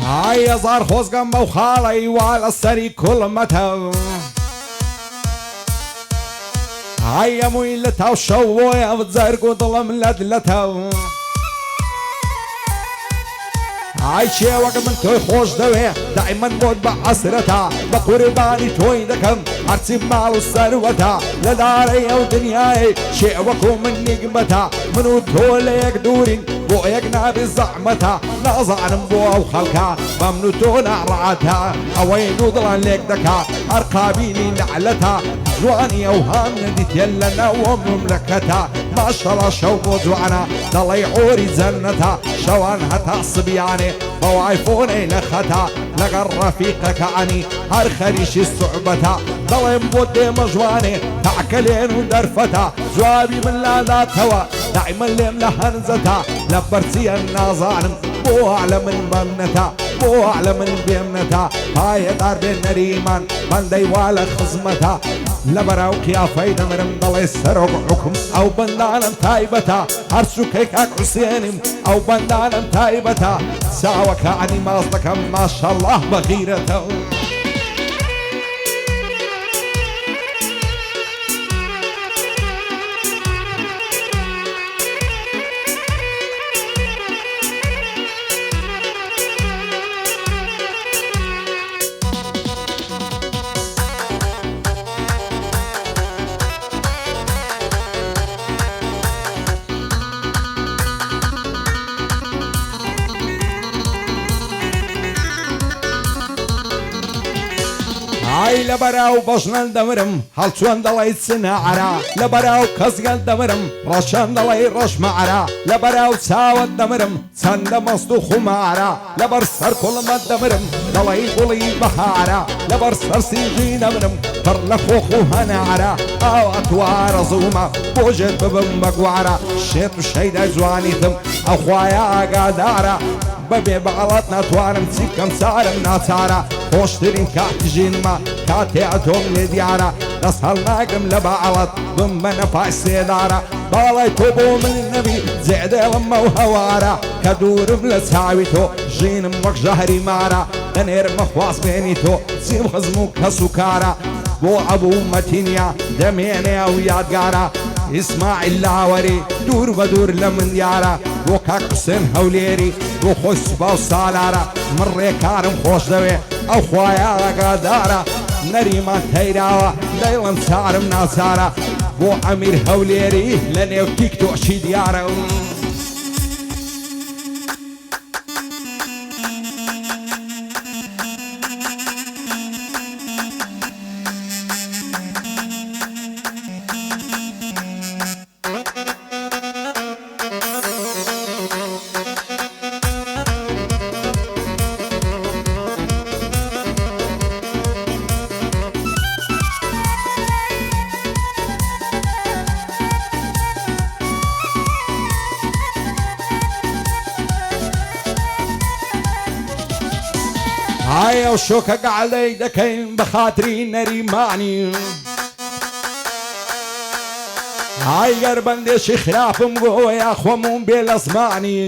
ئای هەزار خۆزگەم بەو خاڵەی وا لە سەری کوڵمەتە ئای هەمووی لە تاو شەوۆیە جەرگ و دڵم لەدلەتە ئای چێوەک من تۆی خۆش دەوێ دایمەن بۆت بە عەسرەتە بە قوربانی تۆی دەکەم هەرچی ماڵ و سەروەتە لە دارەی ئەو دنیای شێوەکو من نیگمەتە من و تۆ لە یەک دوورین بۆ یەک نابی زەحمەتە نازانم بۆ ئەو خەڵکە بە من و تۆ ناڕەعەتە ئەوەی دوو دڵان لێک دەکا هەر قابیلی نەعلەتە جوانی ئەو هەم نەدیتێ لە ناوە مملەکەتە ماشەڵا شەو بۆ جوانە دەڵێ عۆری جەنەتە شەوان هەتا سبیانێ بەو ئایفۆنەی لە خەتە لەگەڵ ڕەفیقەکانی هەر خەریشی سوعبەتە دەڵێم بۆ دێمە جوانێ تاکە لێن و دەرفەتە جوابی من لاداتەوە دایمەن لێم لە هەنجەتە لە بەرچیە نازانم بۆ لە من بەمنەتە بۆ لە من بێمنەتە پایەدار بێ نەریمان بەندەی وا لە خزمەتە لە بەراو قیافەی دەمرم دەڵێ سەرۆک حوکم ئەو بەندانم تایبەتە هەرچووکەی کاک حوسێنم ئەو بەندانم تایبەتە چاوەکانی ماز دەکەم ماشەڵڵاه بەغیرەتە ئای لە بەراو بەژنان دەمرم هەڵچۆن دەڵێی چنەعەرە لە بەراو کەسگەل دەمرم ڕەشان دەڵێی ڕەشمەعەرە لە بەراو چاوت دەمرم چەندە مەست و خومارە لەبەر سەر کوڵمەت دەمرم دەڵێی گوڵی بەهارە لەبەر سەر سینجی دەمرم پڕ لە خۆخ و هەنارە ئاوا توارە زوومە بۆ ژێت ببم بە گوارە شێت و شەیدای جوانیتم ئەو خوایە ئاگادارە بەبێ بەغەڵەت ناتوانم چی کەم چارم ناچارە خۆشترین کاتی ژینمە کاتێ ئەتۆم لێ دیارە دەست هەڵ ناگرم لە بەعەڵەت بم بە نەپای سێدارە باڵای تۆ بۆ من نەبی جێدێڵمە و هەوارە کە دوورم لە چاوی تۆ ژینم وەک ژەهری مارە دەنێرمە خواست بێنی تۆ چیم خزم و کەس و کارە بۆ عەبوو مەتینیا دەمێنێ و یادگارە ئیسماعیل لاوەری دوور بە دوور لە من دیارە بۆ کاک حوسێن هەولێری بۆ خۆی سوپا و سالارە من ڕێکارم خۆش دەوێ ئەو خوایە ئاگادارە نەریمان تەیراوە دەیڵم چارم ناچارە بۆ ئەمیر هەولێری لە نێو تیکتۆکی دیارە ئایا و شۆکە گەعەڵەی دەکەین بە خاتری نەریمانی ئای گەر بەندێشی خراپم گۆیا خۆمون بێ لە زمانی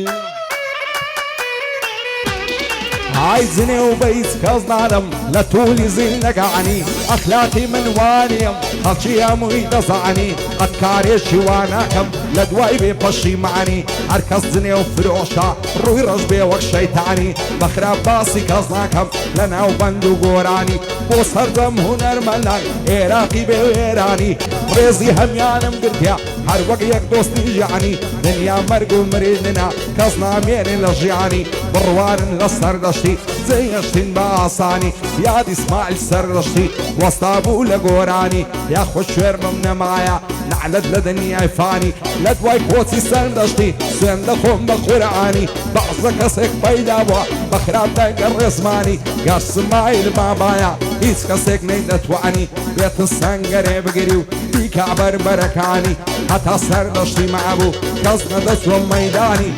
ئای جنێ و بە هیچ کەس نادەم لە توولی زیندەگانی ئەخلاقی من وانیم خەڵکی هەمووی دەزانی قەت کارێکی وا ناکەم لە دوای بێ پەشیمانی هەر کەس جنێ و فرۆشە ڕووی ڕەش بێ وەک شەیتانی بە خراپ باسی کەس ناکەم لە ناو بەند و گۆرانی بۆ سەردەم هونەرمەندان عێراقی بێ و ئێرانی ڕێزی هەمیانم گرتیا هەر وەک یەک دۆستی ژیانی دنیا مەرگ و مریدنە کەس نامێنێ لە ژیانی بڕوانن لە سەردەشتی جێهێشتین بە ئاسانی یاد ئیسماعیل سەردەشتی وەستا بوو لە گۆرانی یاخۆ شوێرمم نەمایە نعلت لە دنیای فانی لە دوای کۆچی سەردەشتی سوێن دەخۆم بە قورئانی بەعزە کەسێک پەیدا بووە بە خراپ دەگەڕ ڕێزمانی گەر سمایل مامایە هیچ کەسێک نەیدەتوانی بێتن سەنگەرێ بگری و بیکا بەربەرەکانی هەتا سەردەشتی مەبوو کەس نەدەچوە مەیدانی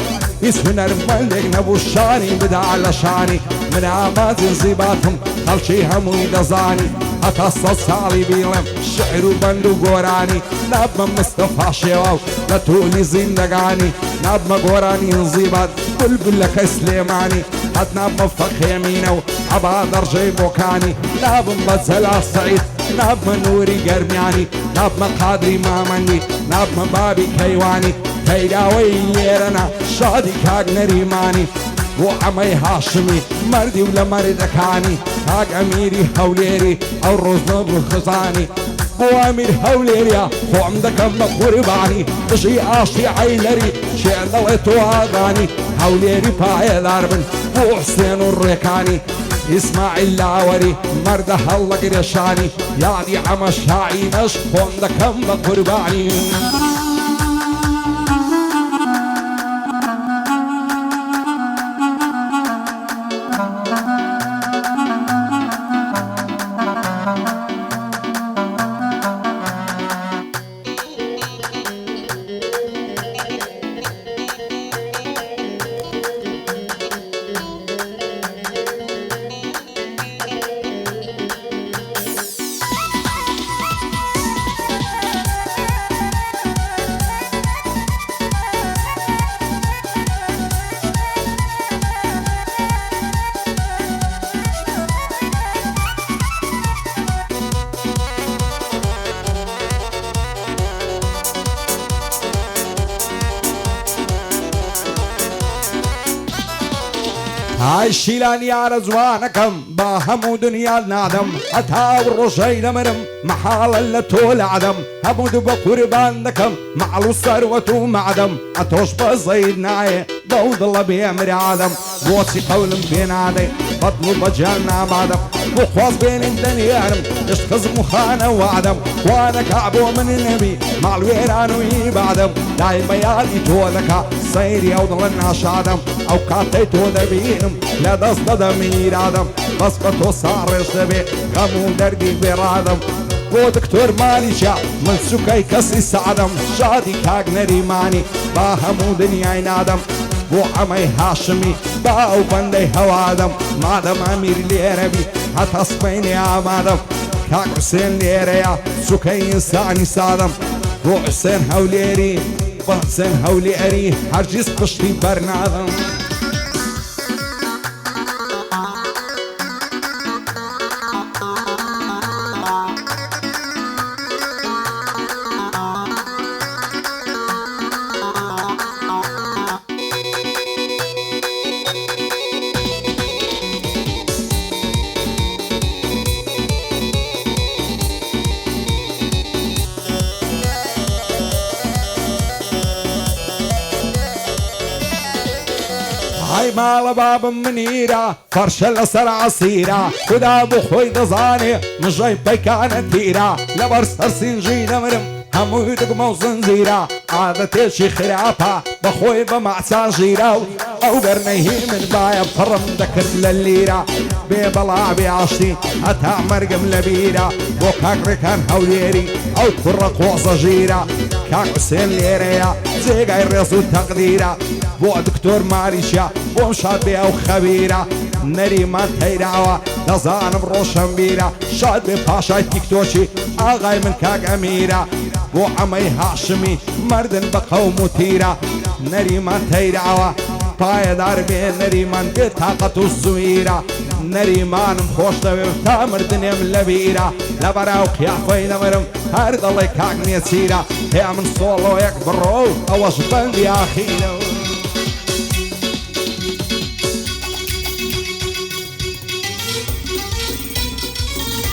هیچ هونەرمەندێک نەبوو شانی بدا لە شانی من ئاماجی زیباتم خەڵکی هەمووی دەزانی هەتا سەد ساڵی بیڵێم شعر و بەند و گۆرانی نابمە مستەفا شێوە و لە توولی زیندەگانی ناب مقوراني نزيبات بلبل لك سليماني هاتنا بمفخ يمينه عباد رجي بوكاني ناب مبزل الصعيد ناب منوري قرمياني ناب مقادري مامني ناب مبابي كيواني تيداوي ليرنا شادي كاق نريماني وعمي هاشمي مردي ولا مرد كاني كاق اميري هوليري او رزنب الخزاني بو امير هوليريا خو عمدك مقرباني تشي اشي عيلري شي ضليتو اغاني هوليري باي داربن بو حسين الريكاني اسماعيل لاوري مرده الله قرشاني يعني عم شاعينش خو عمدك مقرباني هاي الشيلان يا رزوانكم باهم دنيا النادم حتى الرشي لمرم محال اللي طول عدم همود بقربانكم مع الثروة ومعدم اتوش بزيد ناي ضوض الله بيمر عدم بوصي قول بين عدي بطل بجانا بعدم وخواص بين الدنيارم اشتخز مخانة وعدم وانا كعبو من النبي مع الويران ويبعدم دايما يالي تولك صير يوضل الناش عدم او كاتيتو دبينم لا دست دمير عدم بصبتو صار يشتبي غمو دردي برادم ودكتور ماليشا من سكاي كسي سعدم شادي كاق نريماني باهمو دنيا ينادم وعمي هاشمي باو بندي هوادم مادم امير ليربي حتى صبيني عمادم كاق حسين ليريا سكاي ساني سادم وحسين هوليري وحسين هوليري هرجيس قشتي برنادم هاي مال باب منيرة فرش الأسر عصيرة خدا بخوي دزاني مجاي بيكان تيرة لبرس أرسين جينا مرم همو يدق موزن زيرة عادة شي خرافة بخوي بمعسى جيرة أو قرنيه من بايا فرم ذكر لليرة ببلا بعشتي أتا مرقم لبيرة وكاك ركان هوليري أو كرق وعصى جيرة كاك حسين ليريا زيقاي الرسول تقديرة بو دكتور ماليشيا ومشاد بيها وخبيرة نريمان تيراوا نزان بروشن بيرة شاد بباشاي تيكتوشي آغاي من كاك أميرة بو عمي هاشمي مردن بقوم تيرة نريمان تيراوا باي دار بين نريمان بطاقة الزويرة نريمان مخوش دبتا مردن يم لبيرة لبراو كيافي نمرم هارد الله كاك نيسيرة هي من صولو يكبرو أوش بندي أخيرو